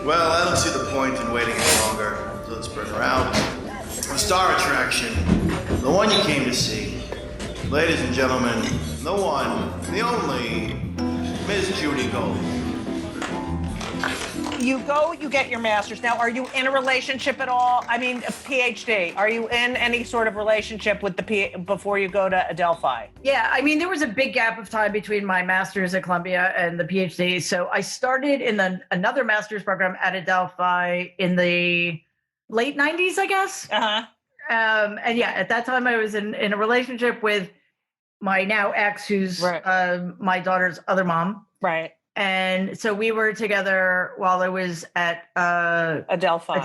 Well, I don't see the point in waiting any longer, so let's bring her out. The star attraction, the one you came to see. Ladies and gentlemen, the one, the only, Miss Judy Gold. You go, you get your master's. Now, are you in a relationship at all? I mean, a PhD. Are you in any sort of relationship with before you go to Adelphi? Yeah, I mean, there was a big gap of time between my master's at Columbia and the PhD. So I started in another master's program at Adelphi in the late 90s, I guess. Uh-huh. And yeah, at that time I was in a relationship with my now ex, who's Right. My daughter's other mom. Right. And so we were together while I was at Adelphi.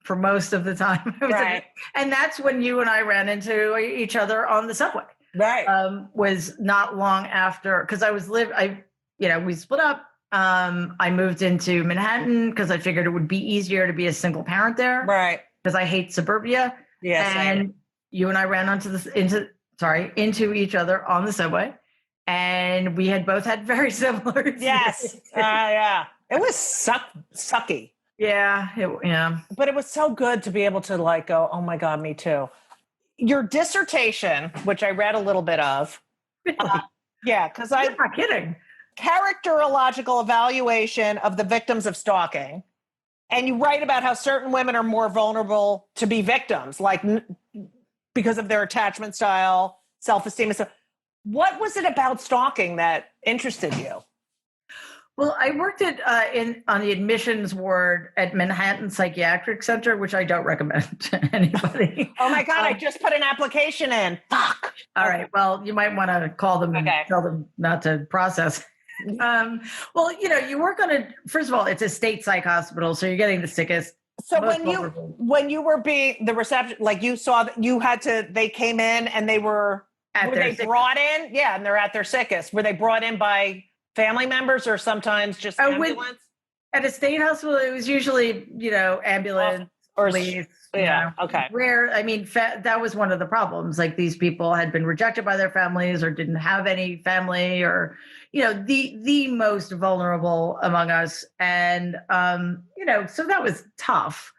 For most of the time. Right. And that's when you and I ran into each other on the subway. Right. Was not long after, because we split up. I moved into Manhattan because I figured it would be easier to be a single parent there. Right. Because I hate suburbia. Yes. And you and I ran into each other on the subway. And we had both had very similar. Yes. Yeah. It was sucky. Yeah. Yeah. But it was so good to be able to go, oh my God, me too. Your dissertation, which I read a little bit of. Really? Yeah, because I'm not kidding. Characterological evaluation of the victims of stalking. And you write about how certain women are more vulnerable to be victims, because of their attachment style, self-esteem and stuff. What was it about stalking that interested you? Well, I worked on the admissions ward at Manhattan Psychiatric Center, which I don't recommend to anybody. Oh my God, I just put an application in. Fuck. All right. Well, you might want to call them and tell them not to process. Well, you work first of all, it's a state psych hospital, so you're getting the sickest. So when you were being the reception, you saw that they came in and were they brought in? Yeah, and they're at their sickest. Were they brought in by family members or sometimes just ambulance? At a state hospital, it was usually, ambulance or police. Yeah. Okay. Rare. I mean, that was one of the problems. These people had been rejected by their families or didn't have any family or, the most vulnerable among us. And, so that was tough.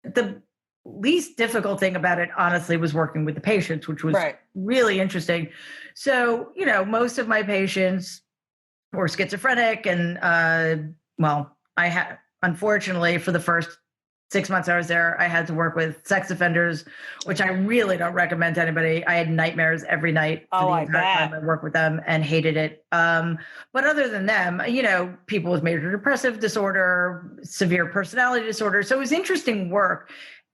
The least difficult thing about it, honestly, was working with the patients, which was really interesting. So, most of my patients were schizophrenic and, I had, unfortunately, for the first 6 months I was there, I had to work with sex offenders, which I really don't recommend to anybody. I had nightmares every night for the entire time I worked with them and hated it. But other than them, people with major depressive disorder, severe personality disorder. So it was interesting work.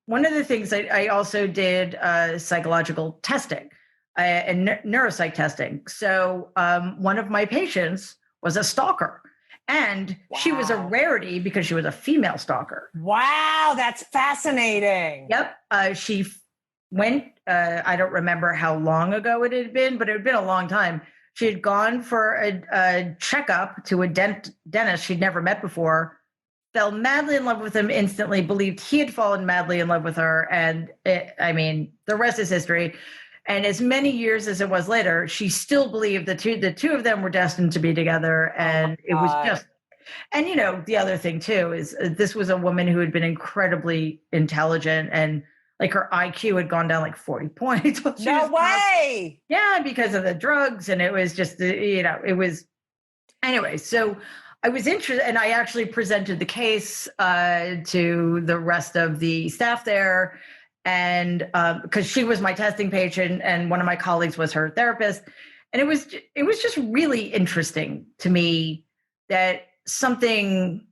One of the things I also did psychological testing and neuropsych testing. So one of my patients was a stalker. And she was a rarity because she was a female stalker. Wow, that's fascinating. Yep. She went, I don't remember how long ago it had been, but it had been a long time. She had gone for a checkup to a dentist she'd never met before, fell madly in love with him instantly, believed he had fallen madly in love with her. And the rest is history. And as many years as it was later, she still believed the two of them were destined to be together. And it was just, and the other thing too, is this was a woman who had been incredibly intelligent and her IQ had gone down 40 points. No way. Yeah. Because of the drugs. And it was just, it was, anyway, so I was interested and I actually presented the case to the rest of the staff there. And because she was my testing patient and one of my colleagues was her therapist. And it was just really interesting to me that something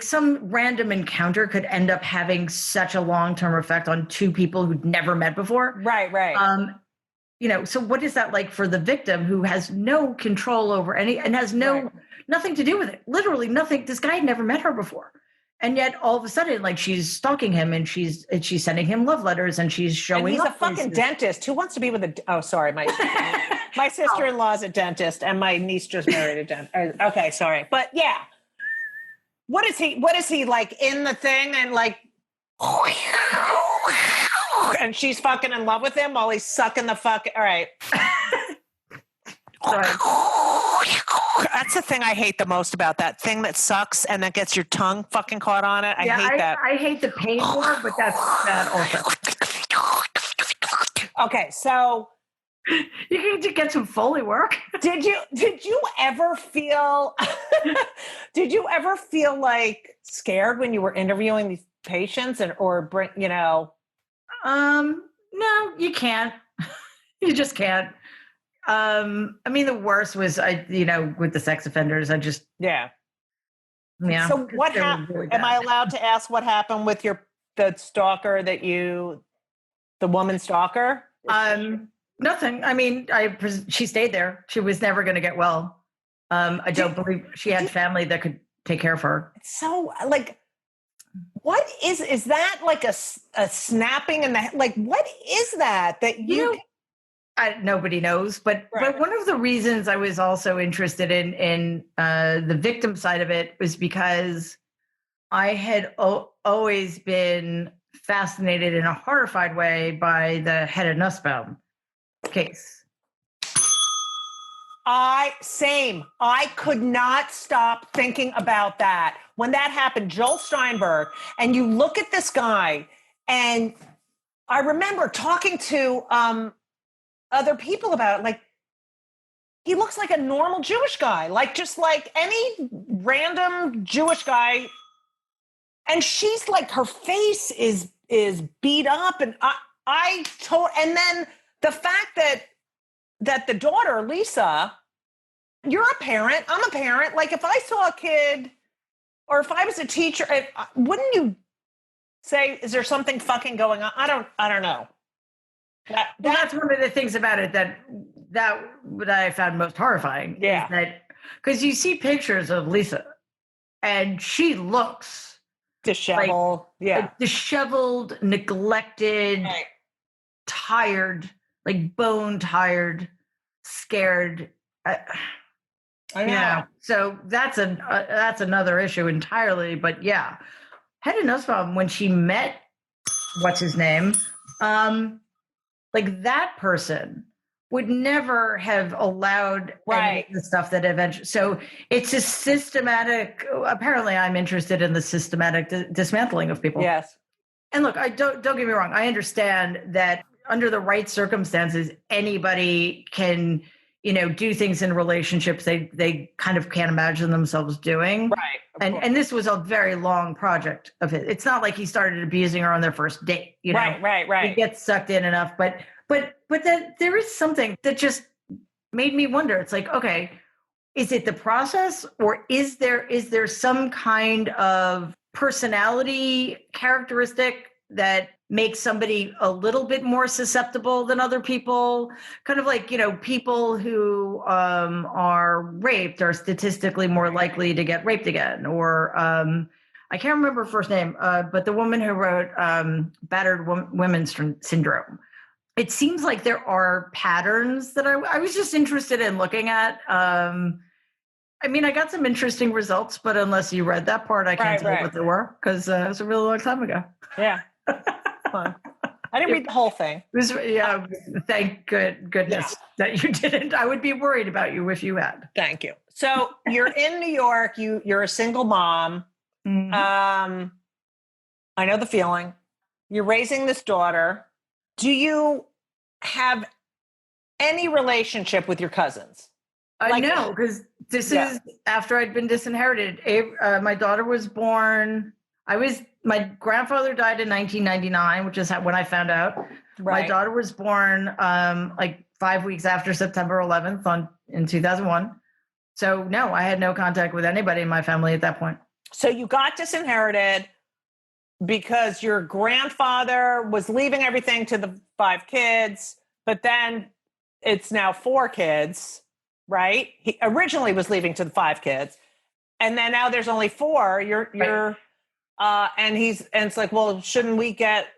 some random encounter could end up having such a long-term effect on two people who'd never met before. Right. So what is that like for the victim who has no control over and has nothing to do with it? Literally nothing. This guy had never met her before. And yet all of a sudden, she's stalking him and she's sending him love letters and she's showing and he's up. A fucking dentist. Who wants to be with my sister-in-law is a dentist and my niece just married a dentist. Okay, sorry. But yeah. What is he like in the thing and and she's fucking in love with him while he's sucking the fuck. All right. That's the thing I hate the most about that thing that sucks and that gets your tongue fucking caught on it. I hate that. I hate the pain more, but that's that also. Okay, so You can get some Foley work. did you ever feel like scared when you were interviewing these patients No, you can't. You just can't. I mean, the worst was with the sex offenders. I just yeah. yeah. So what happened? Really am I allowed to ask what happened with the stalker the woman stalker? Nothing. I mean, she stayed there. She was never going to get well. I don't believe she had family that could take care of her. So, like, what is that like a snapping in the like? What is that you? Nobody knows, but one of the reasons I was also interested in the victim side of it was because I had always been fascinated in a horrified way by the Hedda Nussbaum case. I could not stop thinking about that when that happened. Joel Steinberg, and you look at this guy, and I remember talking to other people about it. Like, he looks like a normal Jewish guy, like just like any random Jewish guy. And she's like, her face is beat up, and and then the fact that the daughter, Lisa, you're a parent, I'm a parent. Like, if I saw a kid, or if I was a teacher, wouldn't you say, is there something fucking going on? I don't know. That's one of the things about it that I found most horrifying. Yeah. Is that because you see pictures of Lisa, and she looks disheveled, disheveled, neglected, right, tired, like bone tired, scared. I know. Yeah. So that's another issue entirely. But yeah, Hedda Nussbaum, when she met what's his name, like that person would never have allowed any of the stuff that eventually. So it's a systematic. Apparently, I'm interested in the systematic dismantling of people. Yes. And look, I don't get me wrong. I understand that under the right circumstances, anybody can, do things in relationships they kind of can't imagine themselves doing. Right. And this was a very long project of his. It's not like he started abusing her on their first date. Right. He gets sucked in enough, but that there is something that just made me wonder. It's like, okay, is it the process, or is there some kind of personality characteristic that makes somebody a little bit more susceptible than other people? Kind of like, people who are raped are statistically more likely to get raped again. Or I can't remember her first name, but the woman who wrote Battered Women's Syndrome. It seems like there are patterns that I was just interested in looking at. I mean, I got some interesting results, but unless you read that part, I can't tell you what they were, because it was a really long time ago. Yeah. Fun. I didn't read the whole thing. Thank goodness that you didn't. I would be worried about you if you had. Thank you. So you're in New York. You're a single mom. Mm-hmm. I know the feeling. You're raising this daughter. Do you have any relationship with your cousins? No, because this is after I'd been disinherited. My daughter was born. My grandfather died in 1999, which is when I found out. Right. My daughter was born like 5 weeks after September 11th in 2001. So no, I had no contact with anybody in my family at that point. So you got disinherited because your grandfather was leaving everything to the 5 kids, but then it's now 4 kids, right? He originally was leaving to the 5 kids, and then now there's only 4. You're and it's like, well, shouldn't we get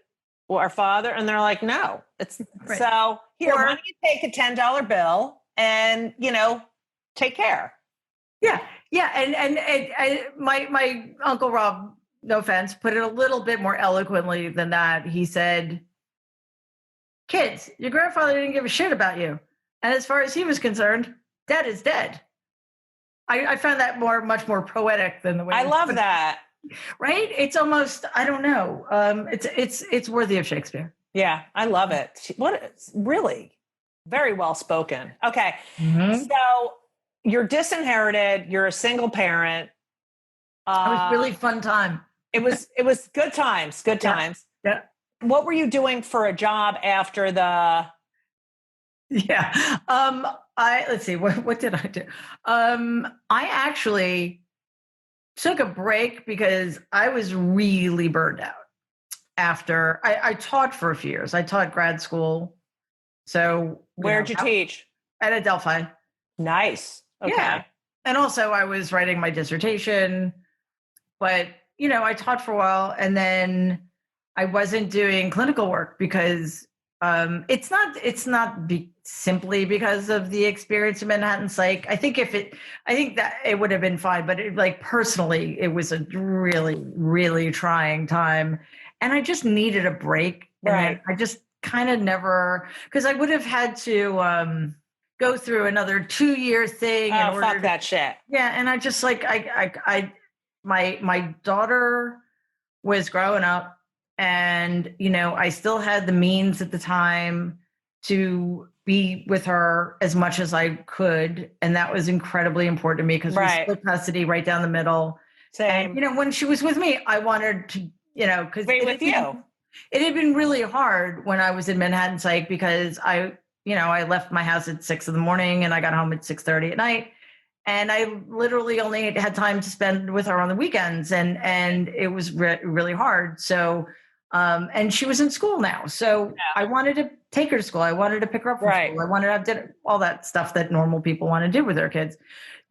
our father? And they're like, no. It's so here. Why don't you take a $10 bill and take care? Yeah. And my Uncle Rob, no offense, put it a little bit more eloquently than that. He said, "Kids, your grandfather didn't give a shit about you, and as far as he was concerned, dead is dead. I found that much more poetic than the way I love that. Right? It's almost, I don't know. It's worthy of Shakespeare. Yeah, I love it. Really very well spoken. Okay. Mm-hmm. So you're disinherited, you're a single parent. It was really fun time. It was good times, good times. Yeah. What were you doing for a job after the Yeah. Let's see, what did I do? I actually took a break because I was really burned out after I taught for a few years. I taught grad school. So where'd you teach? At Adelphi. Nice. Okay. Yeah. And also I was writing my dissertation, but I taught for a while and then I wasn't doing clinical work because it's not simply because of the experience in Manhattan Psych. I think that it would have been fine, but personally, it was a really, really trying time, and I just needed a break. Right. And I just kind of never, because I would have had to go through another 2-year thing. Oh, fuck that shit. Yeah, and I just my daughter was growing up. And, I still had the means at the time to be with her as much as I could. And that was incredibly important to me because we split custody right down the middle. Same. And, when she was with me, I wanted to, because be with you. It had been really hard when I was in Manhattan Psych because I left my house at 6 a.m. and I got home at 6:30 at night. And I literally only had time to spend with her on the weekends. And it was really hard. So, and she was in school now. So I wanted to take her to school. I wanted to pick her up from school. I wanted to have dinner, all that stuff that normal people want to do with their kids.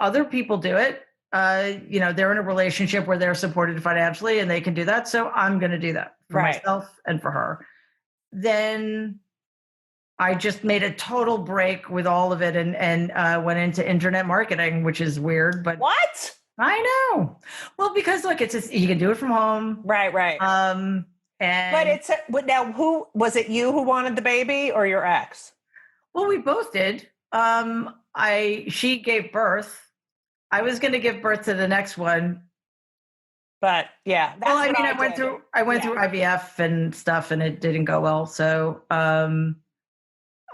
Other people do it. They're in a relationship where they're supported financially and they can do that. So I'm going to do that for myself and for her. Then I just made a total break with all of it and went into internet marketing, which is weird, but what? I know. Well, because look, you can do it from home. Right. But now who was it, you who wanted the baby or your ex? Well, we both did. She gave birth. I was going to give birth to the next one. But yeah, I went through IVF and stuff and it didn't go well. So,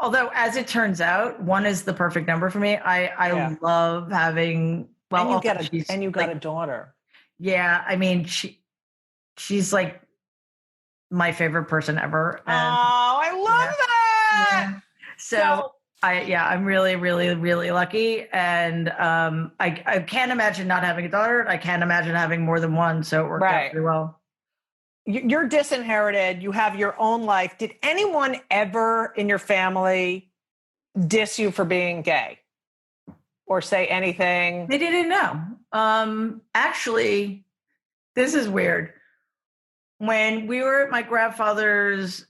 although as it turns out, one is the perfect number for me. I love having, and you got a daughter. Yeah. I mean, she's like my favorite person ever. And, I love that. Yeah. So I'm really, really, really lucky. And I can't imagine not having a daughter. I can't imagine having more than one. So it worked out pretty well. You're disinherited. You have your own life. Did anyone ever in your family diss you for being gay or say anything? They didn't know. Actually, this is weird. When we were at my grandfather's,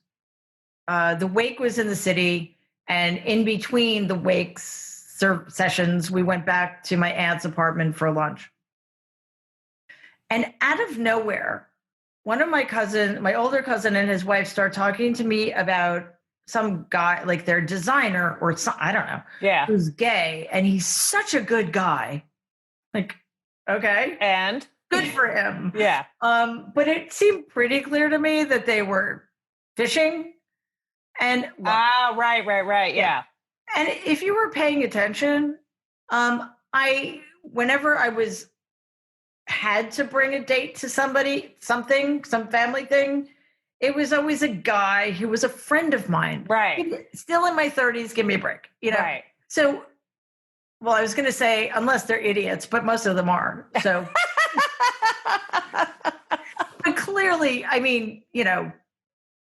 the wake was in the city, and in between the wakes sessions, we went back to my aunt's apartment for lunch. And out of nowhere, one of my older cousin and his wife start talking to me about some guy, like their designer or some, I don't know, who's gay. And he's such a good guy. Like, okay. And good for him. Yeah. But it seemed pretty clear to me that they were fishing. And right. Yeah. And if you were paying attention, whenever I had to bring a date to somebody, some family thing, it was always a guy who was a friend of mine. Right. Still in my 30s, give me a break. Right. So, well, I was going to say, unless they're idiots, but most of them are. So, but clearly, I mean,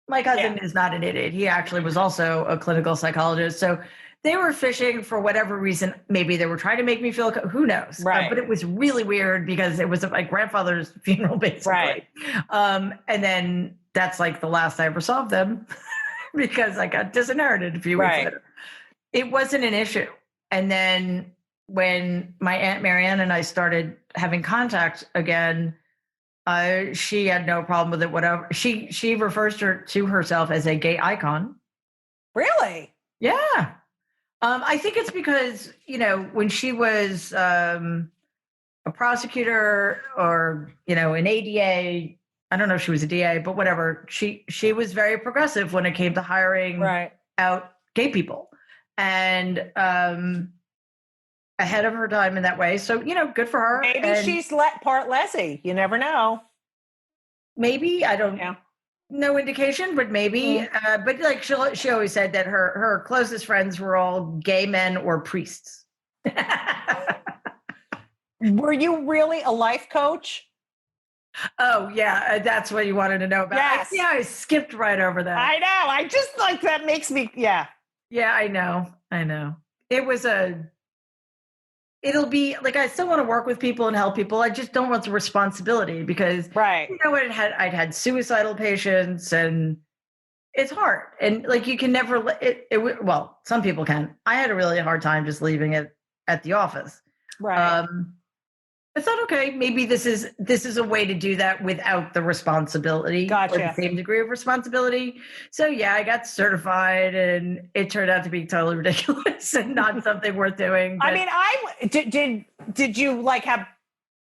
my cousin is not an idiot. He actually was also a clinical psychologist. So they were fishing for whatever reason. Maybe they were trying to make me feel, who knows? Right. But it was really weird because it was at my grandfather's funeral, basically. Right. And then that's like the last I ever saw of them because I got disinherited a few weeks later. It wasn't an issue. And then when my Aunt Marianne and I started having contact again, she had no problem with it, whatever. She refers to herself as a gay icon. Really? Yeah. I think it's because, when she was a prosecutor or, an ADA, I don't know if she was a DA, but whatever, she was very progressive when it came to hiring out gay people and ahead of her time in that way. So, good for her. Maybe And she's part Leslie. You never know. maybe, I don't no indication, but maybe. But like she always said that her closest friends were all gay men or priests. Were you really a life coach? Oh yeah, that's what you wanted to know about. Yes. I skipped right over that. I know. I just like that makes me. Yeah. Yeah, I know. It'll be like I still want to work with people and help people. I just don't want the responsibility because I'd had suicidal patients and it's hard. And like you can never well, some people can. I had a really hard time just leaving it at the office. Right. I thought, okay, maybe this is a way to do that without the responsibility or the same degree of responsibility. So yeah, I got certified, and it turned out to be totally ridiculous and not something worth doing. But... I mean, did you like have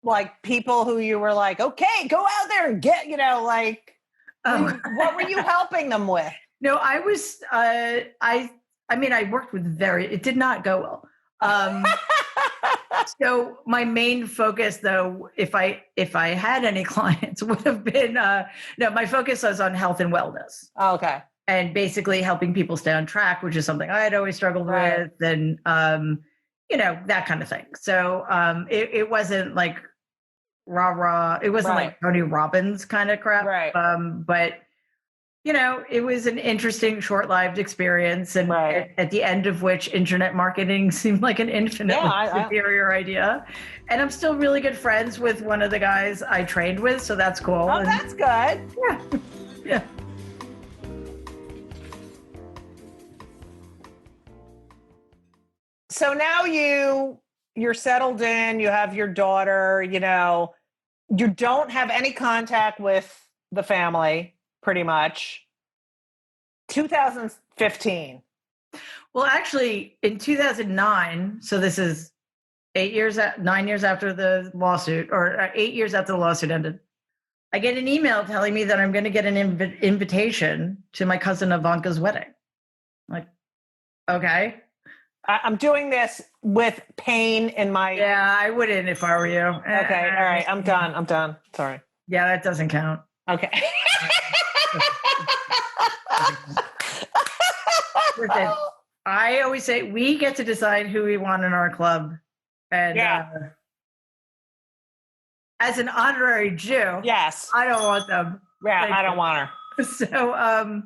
like people who you were like, okay, go out there and get, what were you helping them with? No, I was. I mean, I worked with it did not go well. So my main focus, though, if I had any clients, would have been my focus was on health and wellness. Okay. And basically helping people stay on track, which is something I had always struggled with, and that kind of thing. So it wasn't like rah. It wasn't like Tony Robbins kind of crap. Right. But it was an interesting short-lived experience, and at the end of which internet marketing seemed like an infinitely superior idea. And I'm still really good friends with one of the guys I trained with, so that's cool. Oh, that's good. Yeah. Yeah. So now you're settled in, you have your daughter, you don't have any contact with the family. Pretty much. 2015. Well, actually, in 2009, so this is 9 years after the lawsuit, or 8 years after the lawsuit ended, I get an email telling me that I'm going to get an invitation to my cousin Ivanka's wedding. Like, okay. I'm doing this with pain in my... Yeah, I wouldn't if I were you. Okay, all right. I'm done. Sorry. Yeah, that doesn't count. Okay. Listen, I always say we get to decide who we want in our club. And as an honorary Jew, yes, I don't want them. Yeah, I don't want her. So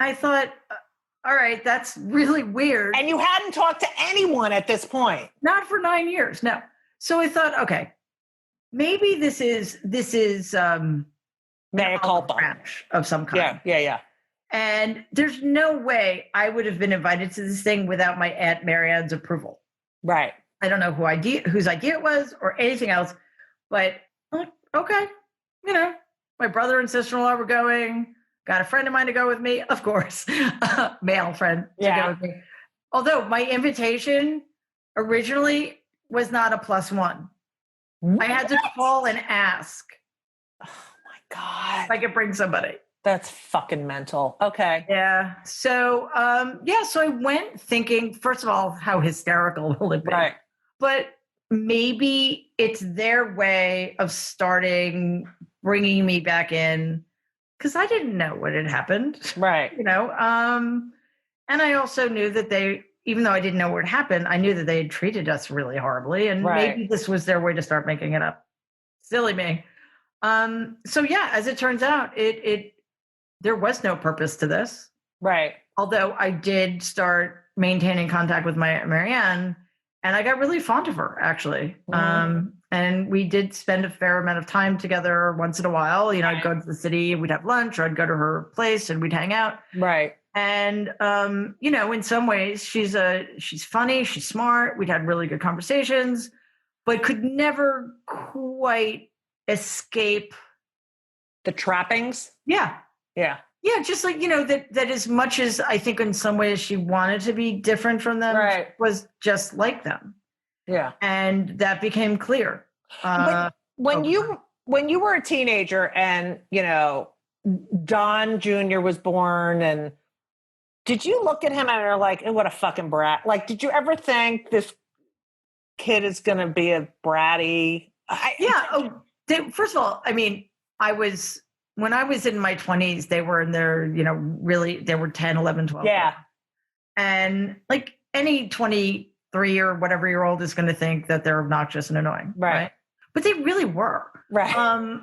I thought, all right, that's really weird. And you hadn't talked to anyone at this point? Not for 9 years, no. So I thought, okay, maybe this is mea culpa of some kind. Yeah. And there's no way I would have been invited to this thing without my Aunt Marianne's approval. Right. I don't know whose idea it was or anything else, but okay, my brother and sister-in-law were going. Got a friend of mine to go with me, of course, male friend to go with me. Although my invitation originally was not a +1. What? I had to call and ask. Oh my God. If I could bring somebody. That's fucking mental. Okay. Yeah. So, so I went thinking, first of all, how hysterical will it be? Right. But maybe it's their way of bringing me back in, because I didn't know what had happened. Right. And I also knew that even though I didn't know what had happened, I knew that they had treated us really horribly, and maybe this was their way to start making it up. Silly me. So yeah, as it turns out, there was no purpose to this. Right. Although I did start maintaining contact with my Aunt Marianne, and I got really fond of her, actually. And we did spend a fair amount of time together once in a while. I'd go to the city, we'd have lunch, or I'd go to her place and we'd hang out. Right. And, in some ways she's funny, she's smart. We'd had really good conversations, but could never quite escape the trappings. Yeah. Yeah. Yeah, just like, that as much as I think in some ways she wanted to be different from them, Right. she was just like them. Yeah. And that became clear. But when you were a teenager and, Don Jr. was born, and did you look at him and are like, oh, what a fucking brat? Like, did you ever think this kid is going to be a bratty? First of all, I mean, when I was in my 20s, they were in their, really, they were 10, 11, 12. Yeah. And like any 23 or whatever year old is going to think that they're obnoxious and annoying. Right. But they really were. Right.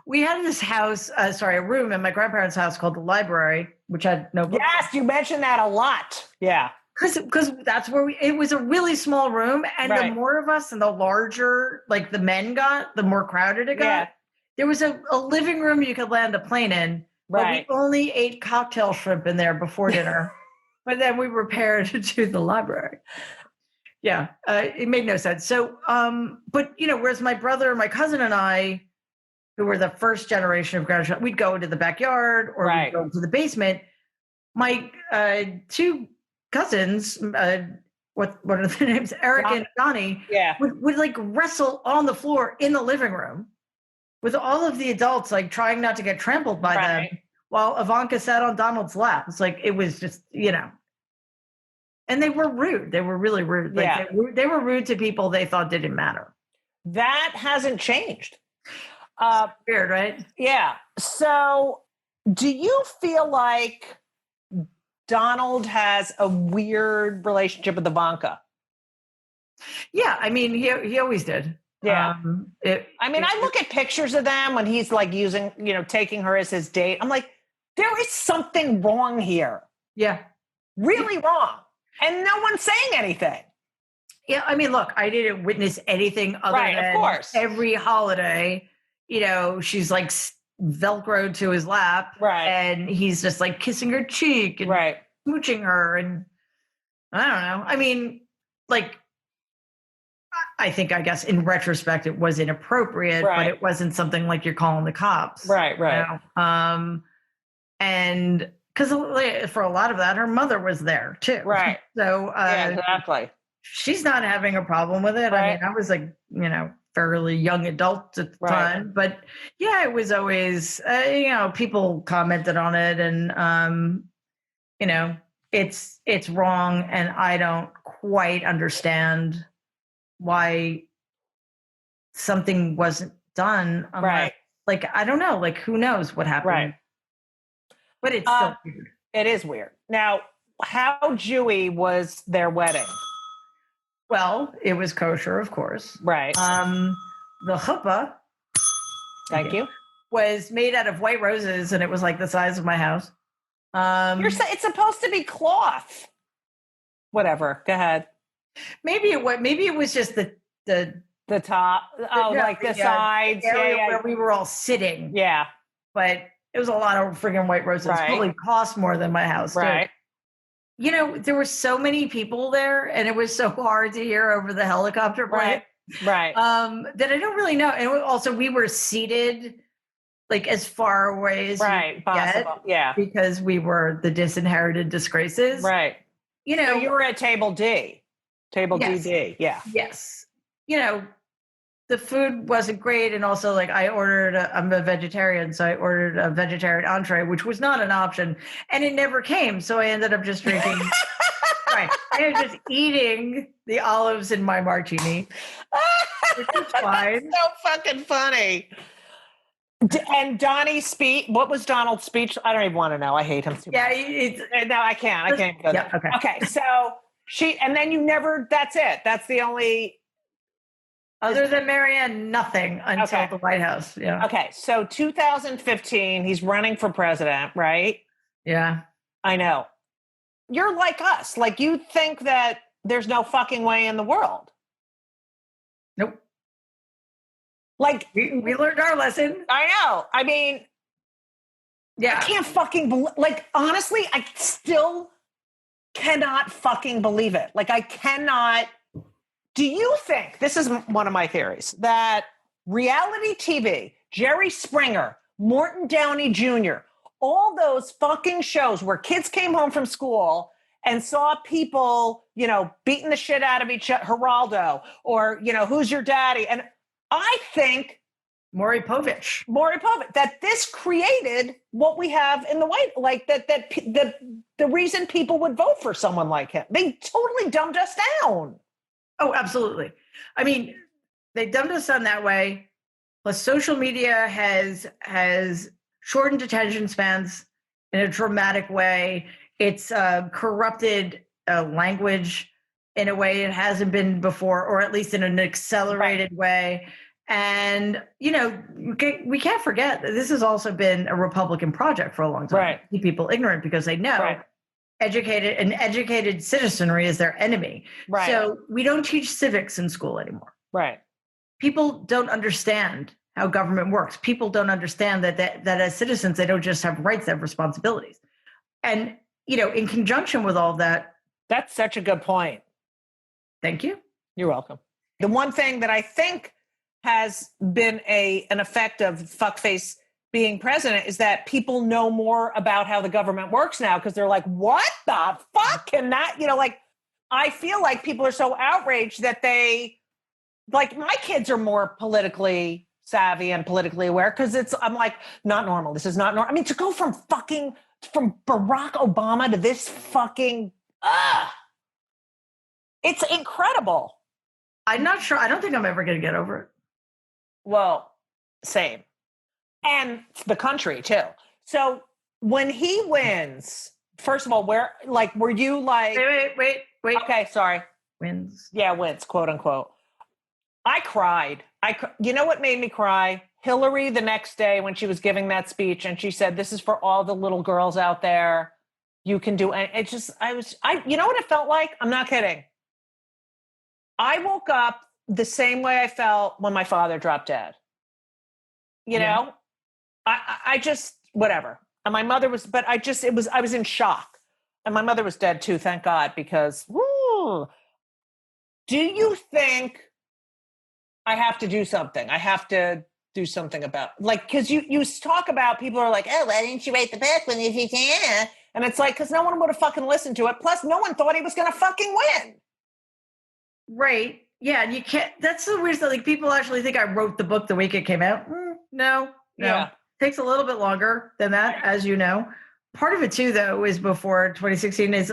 We had this house, a room in my grandparents' house called the library, which had no books. Yes, you mentioned that a lot. Yeah. Because that's where it was a really small room. And the more of us and the larger, like the men got, the more crowded it got. Yeah. There was a living room you could land a plane in. But we only ate cocktail shrimp in there before dinner. But then we were paired to the library. Yeah, it made no sense. So, but whereas my brother, my cousin, and I, who were the first generation of grandchildren, we'd go into the backyard or we'd go to the basement. My two cousins, what are their names? Eric and Donnie, would like wrestle on the floor in the living room with all of the adults, like trying not to get trampled by them, while Ivanka sat on Donald's lap. It's like, it was just, and they were rude. They were really rude. Like they were rude to people they thought didn't matter. That hasn't changed. Weird, right? Yeah. So do you feel like Donald has a weird relationship with Ivanka? Yeah. I mean, he always did. Yeah. I look at pictures of them when he's like using, taking her as his date. I'm like, there is something wrong here. Yeah. Really wrong. And no one's saying anything. Yeah. I mean, look, I didn't witness anything other than of course. Every holiday, she's like Velcroed to his lap. Right. And he's just like kissing her cheek and smooching her. And I don't know. I mean, like, I guess in retrospect, it was inappropriate, but it wasn't something like you're calling the cops. Right. And because for a lot of that, her mother was there too. Right. So exactly. She's not having a problem with it. I mean, I was like, fairly young adult at the time, but yeah, it was always, people commented on it, and it's wrong, and I don't quite understand why something wasn't done. Unless, like, I don't know, like, who knows what happened. Right. But it's still weird. It is weird. Now, how Jewy was their wedding? Well, it was kosher, of course. Right. The chuppah. Thank you. Was made out of white roses, and it was like the size of my house. It's supposed to be cloth. Whatever. Go ahead. Maybe it was just the top. Like the sides. Area where we were all sitting. Yeah. But it was a lot of friggin' white roses. Probably cost more than my house. Right. Too. There were so many people there, and it was so hard to hear over the helicopter plane. Right. That I don't really know. And also, we were seated like as far away as possible. Yeah. Because we were the disinherited disgraces. Right. So you were at table D. Table DD. Yeah. Yes. The food wasn't great. And also, like, I'm a vegetarian, so I ordered a vegetarian entree, which was not an option. And it never came. So I ended up just drinking. I was just eating the olives in my martini. Which is fine. That's so fucking funny. And Donnie's speech, what was Donald's speech? I don't even want to know. I hate him too much. No, I can't. Go there. Okay. So and then that's it. That's the only. Other than Marianne, nothing until the White House. Yeah. Okay. So 2015, he's running for president, right? Yeah. I know. You're like us. Like, you think that there's no fucking way in the world. Nope. Like, we learned our lesson. I know. I mean, I can't fucking believe, like, honestly, I still cannot fucking believe it. Like, I cannot. Do you think, this is one of my theories, that reality TV, Jerry Springer, Morton Downey Jr., all those fucking shows where kids came home from school and saw people, beating the shit out of each other, Geraldo, or, who's your daddy? And I think Maury Povich, that this created what we have in the White, like the reason people would vote for someone like him. They totally dumbed us down. Oh, absolutely. I mean, they dumbed us down that way. Plus, social media has shortened attention spans in a dramatic way. It's corrupted language in a way it hasn't been before, or at least in an accelerated way. And, we can't forget that this has also been a Republican project for a long time. Right. Keep people ignorant because they know educated citizenry is their enemy. Right. So we don't teach civics in school anymore. Right. People don't understand how government works. People don't understand that as citizens, they don't just have rights, they have responsibilities. And, in conjunction with all that. That's such a good point. Thank you. You're welcome. The one thing that I think has been an effect of fuckface being president is that people know more about how the government works now because they're like, what the fuck can that, I feel like people are so outraged that my kids are more politically savvy and politically aware because I'm like, not normal. This is not normal. I mean, to go from Barack Obama to this fucking, it's incredible. I'm not sure. I don't think I'm ever going to get over it. Well, same. And the country too. So when he wins, first of all, were you like, wait. Okay. Sorry. Wins. Yeah. Wins, quote unquote. I cried. You know what made me cry? Hillary the next day when she was giving that speech and she said, this is for all the little girls out there. You can do it. You know what it felt like? I'm not kidding. I woke up the same way I felt when my father dropped dead. I just, whatever. And my mother was, but I was in shock. And my mother was dead too, thank God, because, woo. Do you think I have to do something? I have to do something about, because you talk about, people are like, oh, why didn't you write the book when if you can? And it's like, because no one would have fucking listened to it. Plus, no one thought he was going to fucking win. Right. Yeah. And you can't, that's the weird stuff. Like, people actually think I wrote the book the week it came out. No. Yeah. Takes a little bit longer than that, as you know. Part of it too, though, is before 2016 is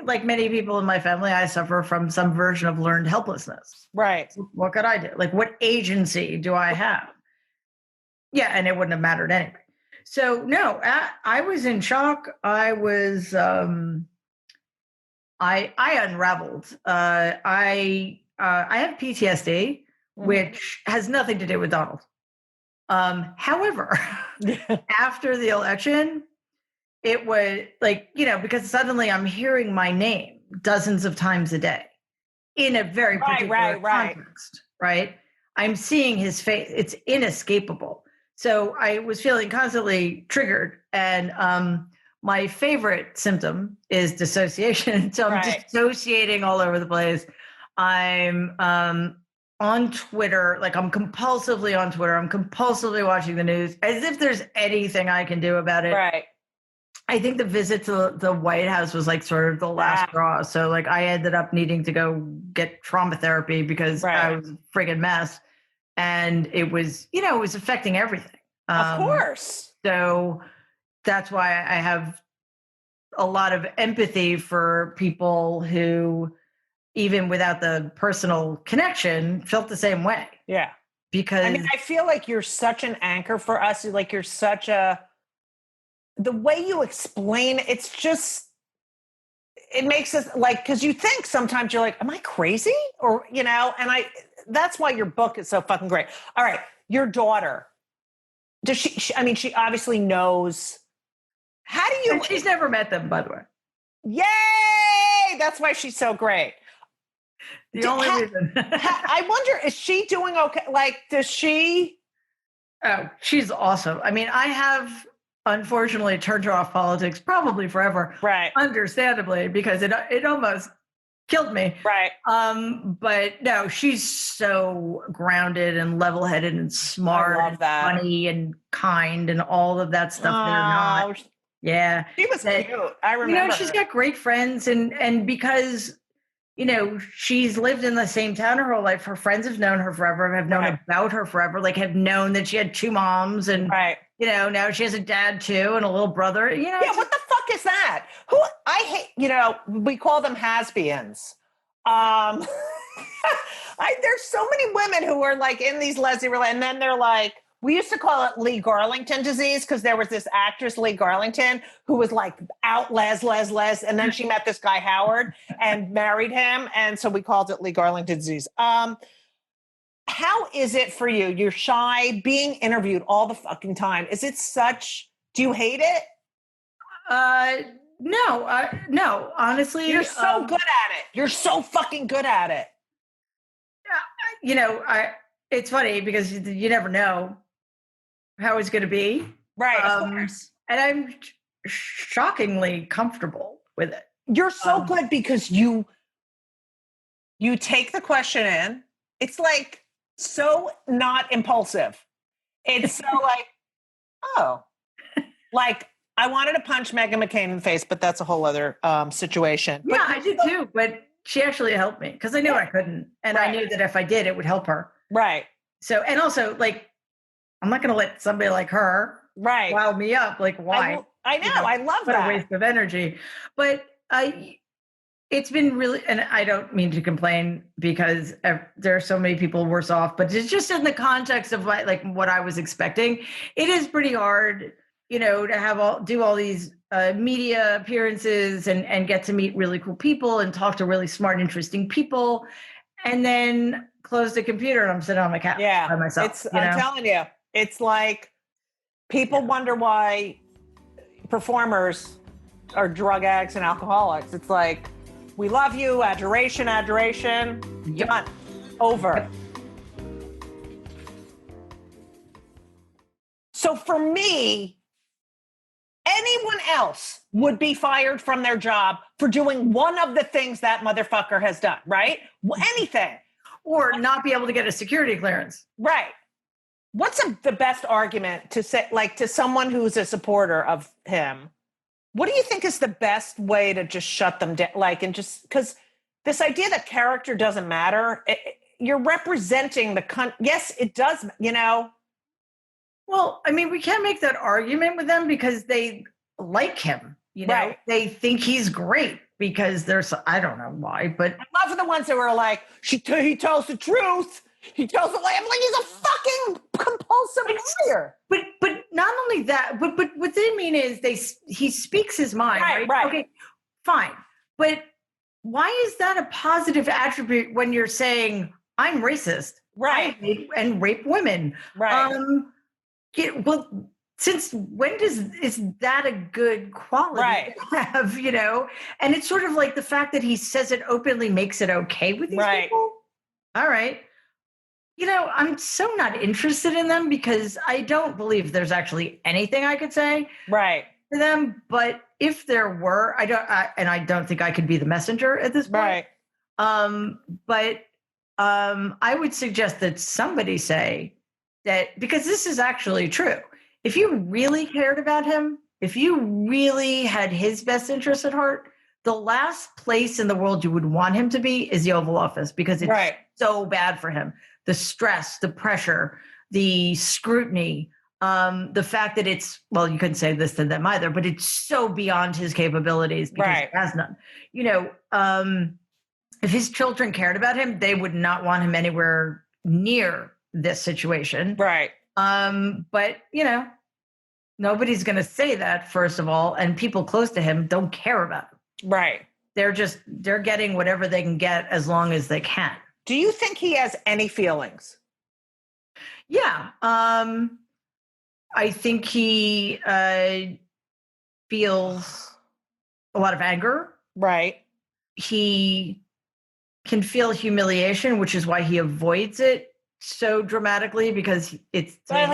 like many people in my family, I suffer from some version of learned helplessness. Right. What could I do? Like, what agency do I have? Yeah. And it wouldn't have mattered anyway. So no, I was in shock. I was, I unraveled. I have PTSD, which has nothing to do with Donald. However, after the election, it was like, because suddenly I'm hearing my name dozens of times a day in a very particular context, right? I'm seeing his face. It's inescapable. So I was feeling constantly triggered. And my favorite symptom is dissociation. So I'm dissociating all over the place. I'm on Twitter, like I'm compulsively on Twitter. I'm compulsively watching the news as if there's anything I can do about it. Right. I think the visit to the White House was like sort of the last straw. So like I ended up needing to go get trauma therapy because I was a friggin' mess. And it was, it was affecting everything. Of course. So that's why I have a lot of empathy for people who, even without the personal connection, felt the same way. Yeah. Because I feel like you're such an anchor for us. Like you're such the way you explain, it's just, it makes us like, because you think sometimes you're like, am I crazy? Or, that's why your book is so fucking great. All right. Your daughter, does she she obviously knows. How do you? And she's never met them, by the way. Yay! That's why she's so great. The only reason. I wonder, is she doing okay? Like, does she? Oh, she's awesome. I mean, I have unfortunately turned her off politics probably forever. Right. Understandably, because it almost killed me. Right. But no, she's so grounded and level-headed and smart, I love and that. funny and kind and all of that stuff. They're not. Oh, Yeah. she was That- cute. I remember she's her. got great friends, and because she's lived in the same town her whole life. Her friends have known her forever, have known Right. about her forever, like have known that she had two moms, and Right. now she has a dad too and a little brother. Yeah, what the fuck is that? Who I hate, we call them has-beens. There's so many women who are like in these lesbian and then they're like, we used to call it Lee Garlington disease because there was this actress, Lee Garlington, who was like out les, and then she met this guy, Howard, and married him. And so we called it Lee Garlington disease. How is it for you? You're shy, being interviewed all the fucking time. Do you hate it? No, honestly. You're so good at it. You're so fucking good at it. It's funny because you never know how it's going to be. Right, of course. And I'm shockingly comfortable with it. You're so good because you take the question in. It's like so not impulsive. It's so like, oh, like I wanted to punch Meghan McCain in the face, but that's a whole other situation. Yeah, I did too, but she actually helped me because I knew I couldn't. And I knew that if I did, it would help her. Right. So, and also like, I'm not going to let somebody like her rile me up. Like, why? I know. I love that. What a waste of energy. But it's been really, and I don't mean to complain because there are so many people worse off, but it's just in the context of like what I was expecting. It is pretty hard, to do all these media appearances and get to meet really cool people and talk to really smart, interesting people, and then close the computer and I'm sitting on my couch by myself. I'm telling you, it's like people wonder why performers are drug addicts and alcoholics. It's like, we love you, adoration, done, over. Yep. So for me, anyone else would be fired from their job for doing one of the things that motherfucker has done, right? Anything. Or not be able to get a security clearance. Right. What's the best argument to say, like, to someone who's a supporter of him? What do you think is the best way to just shut them down? Like, and just because this idea that character doesn't matter, you're representing yes, it does, Well, I mean, we can't make that argument with them because they like him, Right. They think he's great because I don't know why, but I love the ones that were like, he tells the truth. He tells the lie. I'm like, he's a fucking compulsive liar. But not only that, but what they mean is he speaks his mind, right? Okay, fine. But why is that a positive attribute when you're saying I'm racist, right, and rape women, right? Well, since when is that a good quality to have? And it's sort of like the fact that he says it openly makes it okay with these people. All right. I'm so not interested in them because I don't believe there's actually anything I could say to them. But if there were, I don't think I could be the messenger at this point. But I would suggest that somebody say that, because this is actually true. If you really cared about him, if you really had his best interests at heart, the last place in the world you would want him to be is the Oval Office because it's so bad for him. The stress, the pressure, the scrutiny, the fact that you couldn't say this to them either, but it's so beyond his capabilities because he has none. If his children cared about him, they would not want him anywhere near this situation. Right. But, nobody's going to say that, first of all, and people close to him don't care about him. Right. They're getting whatever they can get as long as they can. Do you think he has any feelings? Yeah. I think he feels a lot of anger. Right. He can feel humiliation, which is why he avoids it so dramatically because it's Well,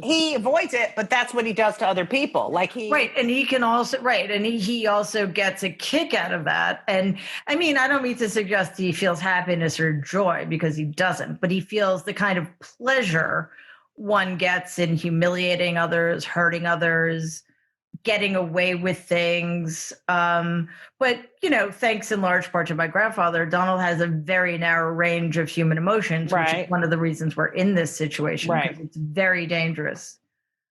he avoids it, but that's what he does to other people. Like right, and he can also and he also gets a kick out of that. And I mean, I don't mean to suggest he feels happiness or joy because he doesn't, but he feels the kind of pleasure one gets in humiliating others, hurting others, getting away with things. But, thanks in large part to my grandfather, Donald has a very narrow range of human emotions, which is one of the reasons we're in this situation, because it's very dangerous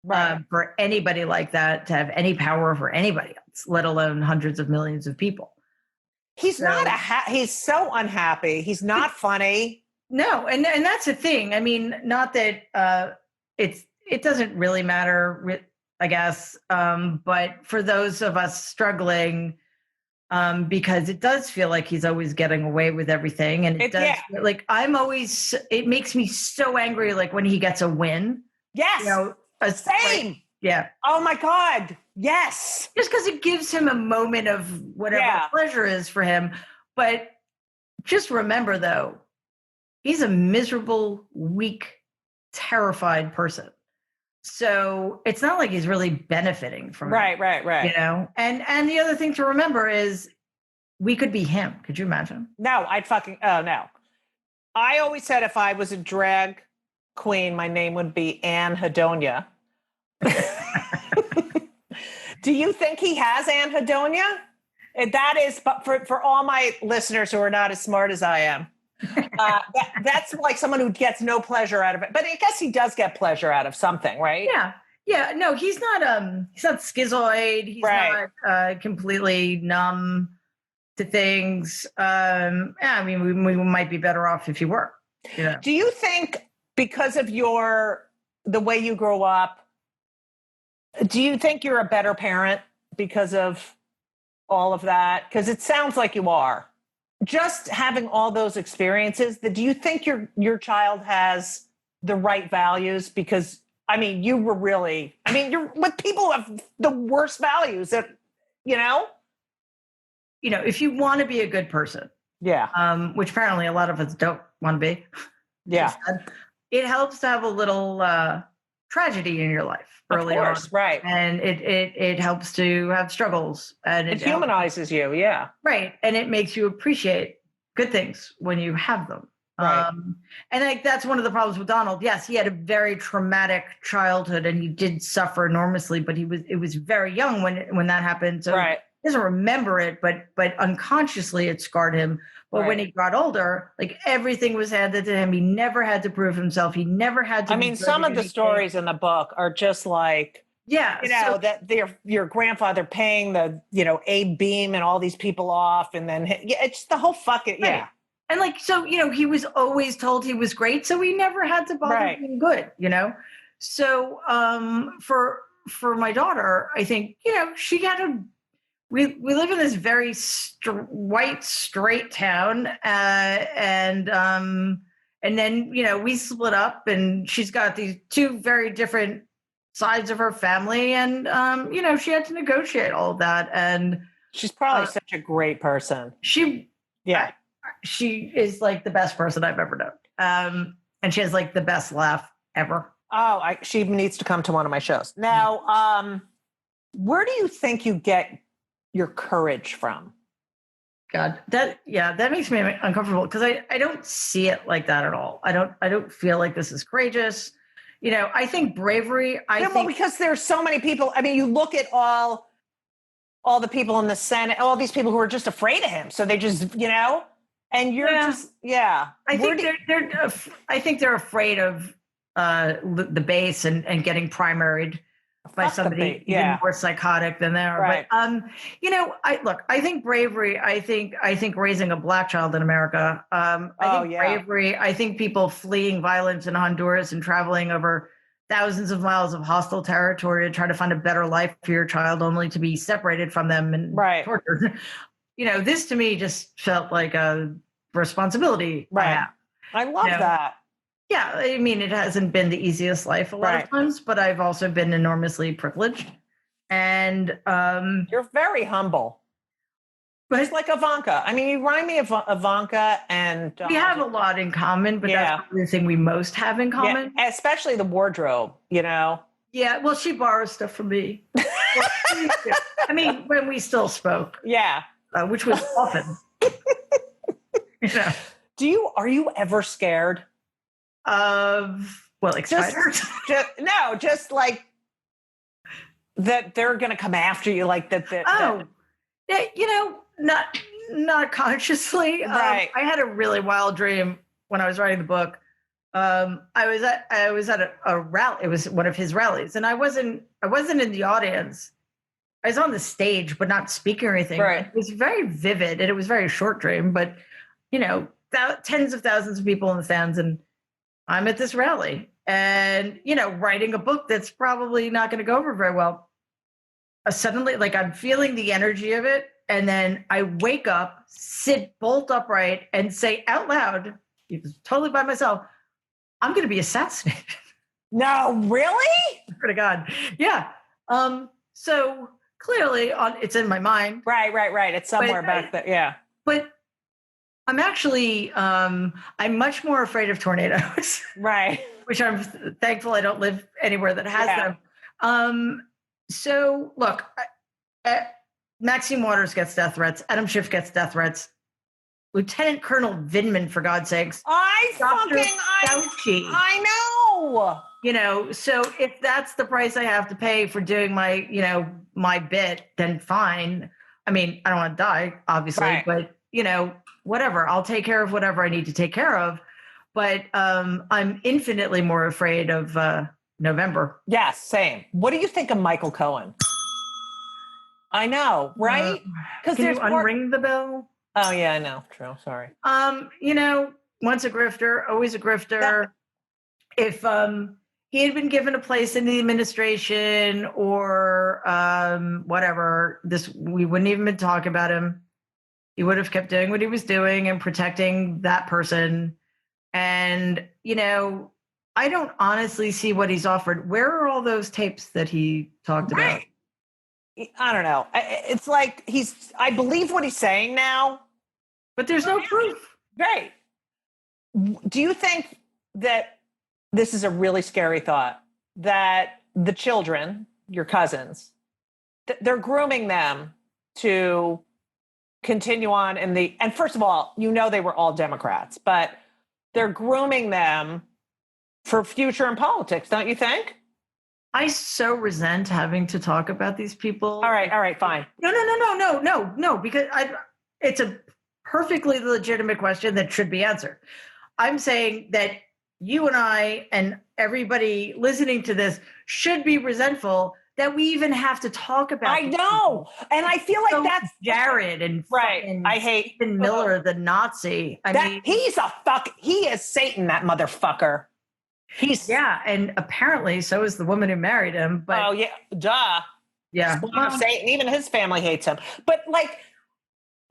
for anybody like that to have any power over anybody else, let alone hundreds of millions of people. He's he's so unhappy. He's not funny. No, and that's the thing. I mean, not that it doesn't really matter, I guess. But for those of us struggling, because it does feel like he's always getting away with everything. And it does like it makes me so angry, like when he gets a win. Yes. Same. Yeah. Oh my God. Yes. Just because it gives him a moment of whatever pleasure is for him. But just remember, though, he's a miserable, weak, terrified person. So it's not like he's really benefiting from it. Right. And the other thing to remember is we could be him. Could you imagine? No, no. I always said if I was a drag queen, my name would be Anne Hedonia. Do you think he has Anne Hedonia? That is, but for all my listeners who are not as smart as I am, that's like someone who gets no pleasure out of it. But I guess he does get pleasure out of something, right? Yeah. No, he's not schizoid. He's not completely numb to things. I mean, we might be better off if he were. Yeah. Do you think because of the way you grow up, do you think you're a better parent because of all of that? Because it sounds like you are. Just having all those experiences, do you think your child has the right values? Because, I mean, you're with people who have the worst values that, if you want to be a good person, which apparently a lot of us don't want to be. Yeah. It helps to have a little tragedy in your life early on. Right. And it helps to have struggles. And it humanizes you, yeah. Right. And it makes you appreciate good things when you have them. Right. And I think that's one of the problems with Donald. Yes, he had a very traumatic childhood and he did suffer enormously, but it was very young when that happened. So he doesn't remember it, but unconsciously it scarred him. But when he got older, like everything was handed to him. He never had to prove himself. He never had to. I mean, some of the stories in the book are just like, that your grandfather paying the, Abe Beam and all these people off. And then it's the whole fucking, yeah. And like, so, he was always told he was great. So he never had to bother being good, So for my daughter, I think, she had we live in this very white, straight town. And then, we split up and she's got these two very different sides of her family. And, she had to negotiate all of that. And she's probably such a great person. She is like the best person I've ever known. And she has like the best laugh ever. Oh, she needs to come to one of my shows. Now, where do you think you get your courage from? God, that makes me uncomfortable because I don't see it like that at all. I don't feel like this is courageous. I think bravery. Because there's so many people. I mean, you look at all the people in the Senate, all these people who are just afraid of him. So they just, and you're just, I think they're afraid of the base and getting primaried by somebody even more psychotic than they are. Right. But I think bravery. I think raising a Black child in America. Bravery. I think people fleeing violence in Honduras and traveling over thousands of miles of hostile territory to try to find a better life for your child, only to be separated from them and tortured. This to me just felt like a responsibility. Right. I love that. Yeah, I mean, it hasn't been the easiest life a lot of times, but I've also been enormously privileged. And you're very humble. But Just like Ivanka. I mean, you remind me of Ivanka and we have a lot in common, but Yeah. that's probably the thing we most have in common. yeah, especially the wardrobe, you know. Yeah, well, she borrows stuff from me. Well, she used to. I mean, when we still spoke, Yeah. which was often. You know, Are you ever scared? of well, like spiders. Just like that they're going to come after you, like that. Oh, yeah, you know, not consciously. Right. I had a really wild dream when I was writing the book. I was at a rally. It was one of his rallies, and I wasn't in the audience. I was on the stage, but not speaking or anything. Right. It was very vivid, and it was a very short dream. But you know, tens of thousands of people in the stands, and I'm at this rally, and you know, writing a book that's probably not going to go over very well. Suddenly, like I'm feeling the energy of it, and then I wake up, sit bolt upright, and say out loud, totally by myself, I'm going to be assassinated. No, really? Swear to God. Yeah. So clearly it's in my mind. Right. It's somewhere back there. Yeah. But I'm actually, I'm much more afraid of tornadoes. Right. Which I'm thankful I don't live anywhere that has them. So look, Maxine Waters gets death threats. Adam Schiff gets death threats. Lieutenant Colonel Vindman, for God's sakes. I know. You know, so if that's the price I have to pay for doing my, you know, my bit, then fine. I mean, I don't want to die, obviously, but you know, whatever. I'll take care of whatever I need to take care of. But I'm infinitely more afraid of November. Yes, same. What do you think of Michael Cohen? I know, right? Because can you unring the bell? Oh yeah, I know. True. Sorry. You know, once a grifter, always a grifter. If he had been given a place in the administration or whatever, we wouldn't even been talking about him. He would have kept doing what he was doing and protecting that person. And, you know, I don't honestly see what he's offered. Where are all those tapes that he talked about? I don't know. It's like I believe what he's saying now. But there's no proof. Right. Do you think that this is a really scary thought, that the children, your cousins, they're grooming them to continue on and first of all, you know, they were all Democrats, but they're grooming them for future in politics, don't you think? I so resent having to talk about these people. All right, fine. No, because it's a perfectly legitimate question that should be answered. I'm saying that you and I and everybody listening to this should be resentful that we even have to talk about. I know. And I feel like that's Jared and I hate Stephen Miller, the Nazi. I mean, he is Satan, that motherfucker. And apparently so is the woman who married him. But oh yeah, duh. Yeah. Satan, even his family hates him. But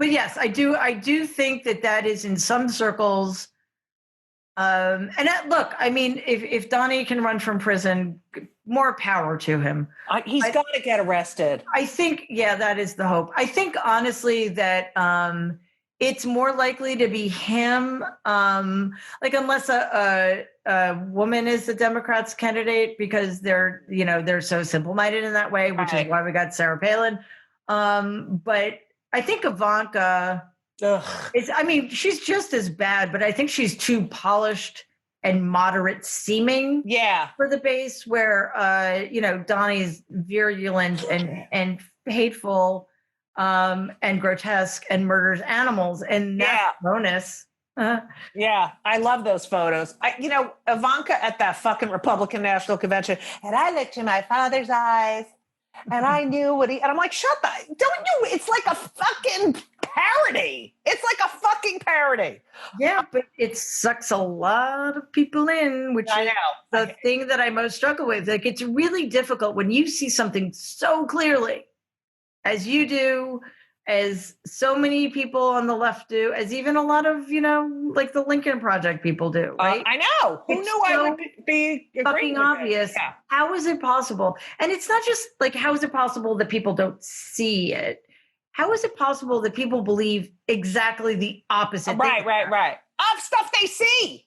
yes, I do think that is in some circles. Look, I mean, if Donnie can run from prison, more power to him. He's got to get arrested. I think, that is the hope. I think honestly that it's more likely to be him, unless a woman is the Democrats' candidate, because they're so simple-minded in that way, which is why we got Sarah Palin. But I think Ivanka she's just as bad, but I think she's too polished and moderate seeming for the base, where Donnie's virulent and hateful and grotesque and murders animals, and that's bonus. Yeah, I love those photos. Ivanka at that fucking Republican National Convention, and I looked in my father's eyes and I knew and I'm like, don't you? It's like a fucking parody. It's like a fucking parody. Yeah, but it sucks a lot of people in, which is the thing that I most struggle with. Like, it's really difficult when you see something so clearly, as you do, as so many people on the left do, as even a lot of, like the Lincoln Project people do, right? I know. Who knew I would be fucking obvious. Yeah. How is it possible? And it's not just like, how is it possible that people don't see it? how is it possible that people believe exactly the opposite? Right, thing? right. Of stuff they see.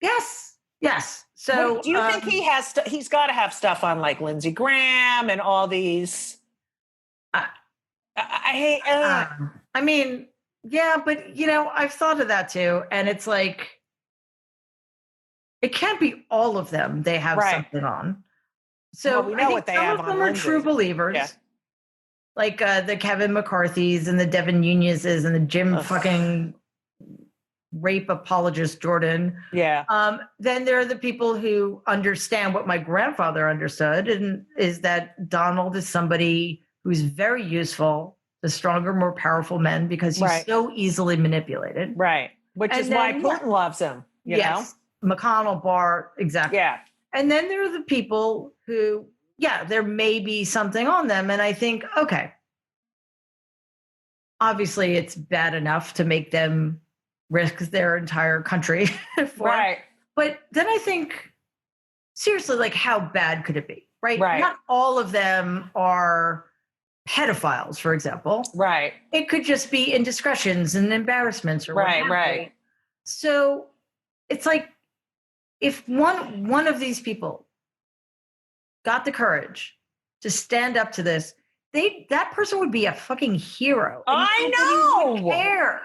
Yes. So Do you think he has? He's got to have stuff on like Lindsey Graham and all these. I hate. I mean, yeah, but I've thought of that too, and it's like it can't be all of them. They have something on. So well, we know what they have on. Some of them are true believers, like the Kevin McCarthy's and the Devin Nunez's and the Jim fucking rape apologist Jordan. Yeah. Then there are the people who understand what my grandfather understood, and is that Donald is somebody who's very useful to stronger, more powerful men because he's so easily manipulated. Right. Which is why Putin loves him. You know? McConnell, Barr, exactly. Yeah. And then there are the people who, there may be something on them. And I think, okay, obviously it's bad enough to make them risk their entire country for it. But then I think, seriously, like how bad could it be? Right? Not all of them are pedophiles, for example. Right. It could just be indiscretions and embarrassments or whatever. Right. So it's like if one of these people got the courage to stand up to this, that person would be a fucking hero. I know. Would care.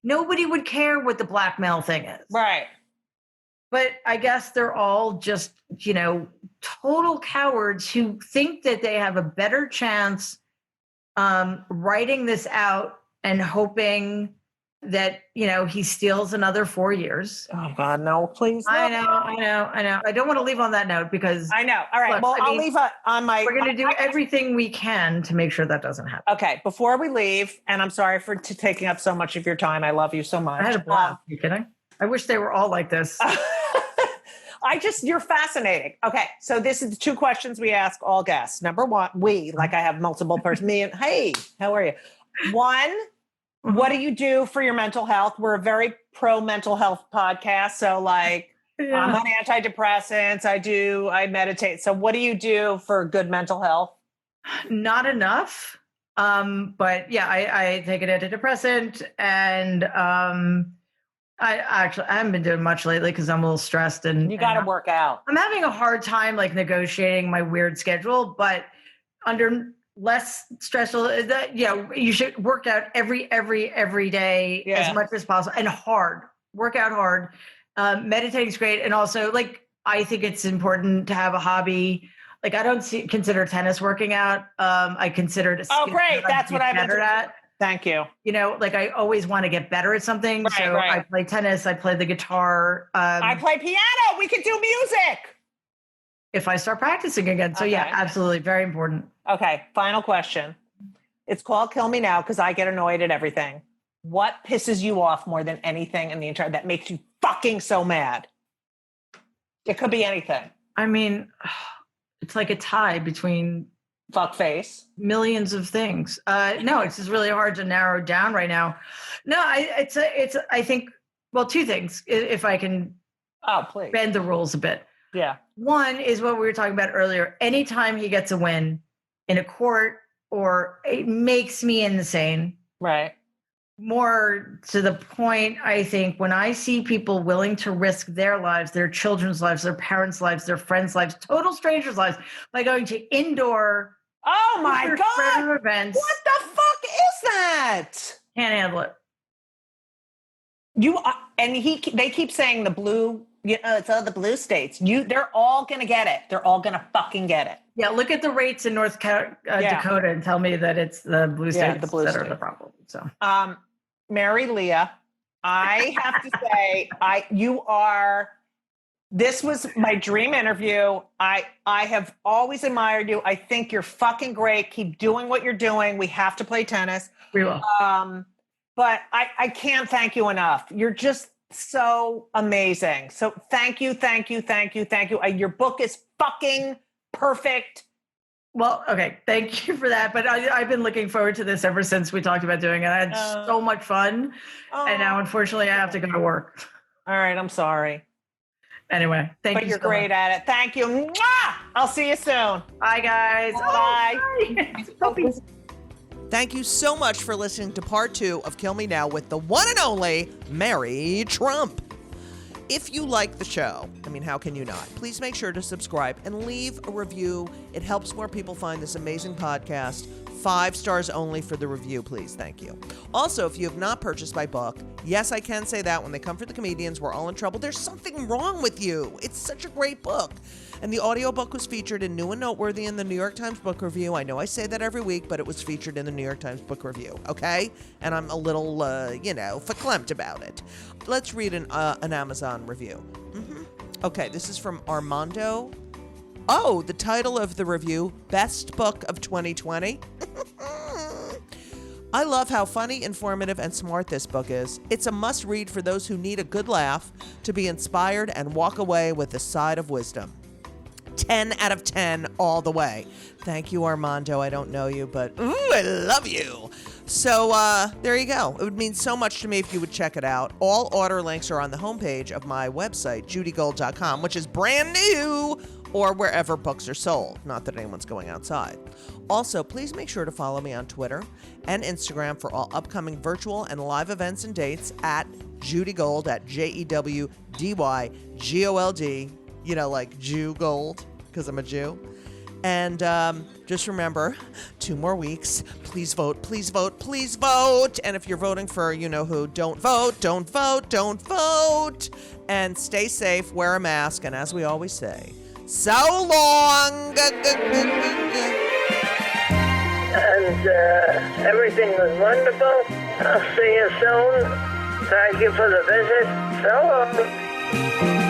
Nobody would care what the blackmail thing is. Right. But I guess they're all just, total cowards who think that they have a better chance writing this out and hoping that, he steals another 4 years. Oh God, no, please. No. I know. I don't want to leave on that note because I know. All right. Well, I'll leave on my. We're going to do everything we can to make sure that doesn't happen. Okay. Before we leave, and I'm sorry for taking up so much of your time. I love you so much. I had a blast. Are you kidding? I wish they were all like this. You're fascinating. Okay. So this is the 2 questions we ask all guests. Number 1, I have multiple persons. Me and hey, how are you? 1, what do you do for your mental health? We're a very pro mental health podcast. So I'm on antidepressants. I meditate. So what do you do for good mental health? Not enough. But I take an antidepressant and, I haven't been doing much lately because I'm a little stressed and you got to work out. I'm having a hard time negotiating my weird schedule, but under less stressful, you should work out every day as much as possible and work out hard. Meditating is great. And also I think it's important to have a hobby. I don't consider tennis working out. I consider it a skill. Oh, great. That's what I've been better at. Thank you. I always want to get better at something. I play tennis. I play the guitar. I play piano. We could do music. If I start practicing again. So absolutely. Very important. Okay. Final question. It's called Kill Me Now because I get annoyed at everything. What pisses you off more than anything in the entire, that makes you fucking so mad? It could be anything. I mean, it's like a tie between fuckface, millions of things. No, it's just really hard to narrow down right now. No, I think, 2 things, if I can please bend the rules a bit. Yeah. 1 is what we were talking about earlier. Anytime he gets a win in a court, or it makes me insane. Right. More to the point, I think, when I see people willing to risk their lives, their children's lives, their parents' lives, their friends' lives, total strangers' lives, by going to indoor God events. What the fuck is that? Can't handle it. They keep saying the blue, it's all the blue states. They're all going to get it. They're all going to fucking get it. Yeah, look at the rates in North Dakota and tell me that it's the blue states that are the problem. So, Mary Leah, I have to say, this was my dream interview. I have always admired you. I think you're fucking great. Keep doing what you're doing. We have to play tennis. We will. But I can't thank you enough. You're just so amazing. So thank you. Your book is fucking perfect. Well, okay. Thank you for that. But I've been looking forward to this ever since we talked about doing it. I had so much fun. And now, unfortunately, I have to go to work. All right. I'm sorry. Anyway, thank you. But you're great at it. Thank you. Mwah! I'll see you soon. Bye, guys. Bye. Bye. Thank you so much for listening to part 2 of Kill Me Now with the one and only Mary Trump. If you like the show, I mean, how can you not? Please make sure to subscribe and leave a review. It helps more people find this amazing podcast. 5 stars only for the review, please. Thank you. Also, if you have not purchased my book, yes, I can say that when they come for the comedians, we're all in trouble. There's something wrong with you. It's such a great book. And the audiobook was featured in New and Noteworthy in the New York Times Book Review. I know I say that every week, but it was featured in the New York Times Book Review, okay? And I'm a little, verklempt about it. Let's read an Amazon review. Okay, this is from Armando. Oh, the title of the review, Best Book of 2020. I love how funny, informative, and smart this book is. It's a must-read for those who need a good laugh, to be inspired, and walk away with a side of wisdom. 10 out of 10 all the way. Thank you, Armando. I don't know you, but ooh, I love you. So there you go. It would mean so much to me if you would check it out. All order links are on the homepage of my website, judygold.com, which is brand new, or wherever books are sold. Not that anyone's going outside. Also, please make sure to follow me on Twitter and Instagram for all upcoming virtual and live events and dates at Judy Gold, at JEWDYGOLD. You know, like Jew Gold, because I'm a Jew. And just remember, 2 more weeks. Please vote, please vote, please vote. And if you're voting for you-know-who, don't vote, don't vote, don't vote. And stay safe, wear a mask, and as we always say, so long. And everything was wonderful. I'll see you soon. Thank you for the visit. So long.